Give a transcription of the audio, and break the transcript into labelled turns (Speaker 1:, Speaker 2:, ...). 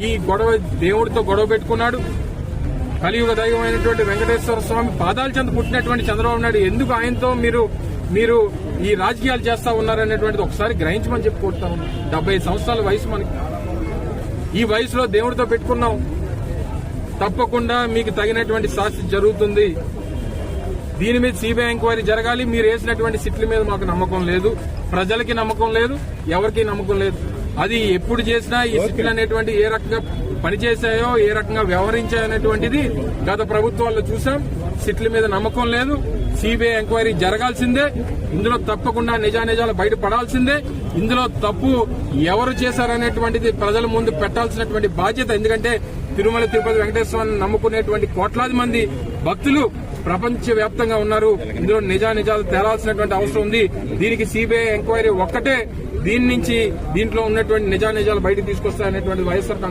Speaker 1: ఈ గొడవ దేవుడితో గొడవ పెట్టుకున్నాడు. కలియుగ దైవమైనటువంటి వెంకటేశ్వర స్వామి పాదాల చెంత పుట్టినటువంటి చంద్రబాబు నాయుడు ఎందుకు ఆయనతో మీరు ఈ రాజకీయాలు చేస్తా ఉన్నారనేటువంటిది ఒకసారి గ్రహించమని చెప్పి కోరుతా ఉన్నాం. 75 సంవత్సరాల వయసు మనకి. ఈ వయసులో దేవుడితో పెట్టుకున్నాం. తప్పకుండా మీకు తగినటువంటి శాస్తి జరుగుతుంది. దీని మీద సిబిఐ ఎంక్వైరీ జరగాలి. మీరు వేసినటువంటి సిట్ల మీద మాకు నమ్మకం లేదు, ప్రజలకి నమ్మకం లేదు, ఎవరికి నమ్మకం లేదు. అది ఎప్పుడు చేసినా ఈ సిట్లు అనేటువంటి ఏ రకంగా పనిచేశాయో, ఏ రకంగా వ్యవహరించాయో అనేటువంటిది గత ప్రభుత్వాల్లో చూసాం. సిట్ల మీద నమ్మకం లేదు. సిబిఐ ఎంక్వైరీ జరగాల్సిందే. ఇందులో తప్పకుండా నిజానిజాలు బయటపడాల్సిందే. ఇందులో తప్పు ఎవరు చేశారనేటువంటిది ప్రజల ముందు పెట్టాల్సినటువంటి బాధ్యత. ఎందుకంటే తిరుమల తిరుపతి వెంకటేశ్వరాన్ని నమ్ముకునేటువంటి కోట్లాది మంది భక్తులు ప్రపంచ వ్యాప్తంగా ఉన్నారు. ఇందులో నిజానిజాలు తేలాల్సినటువంటి అవసరం ఉంది. దీనికి సిబిఐ ఎంక్వైరీ ఒక్కటే దీంట్లో ఉన్నటువంటి నిజానిజాలు బయటకు తీసుకొస్తాయనేటువంటి వైఎస్ఆర్ కాంగ్రెస్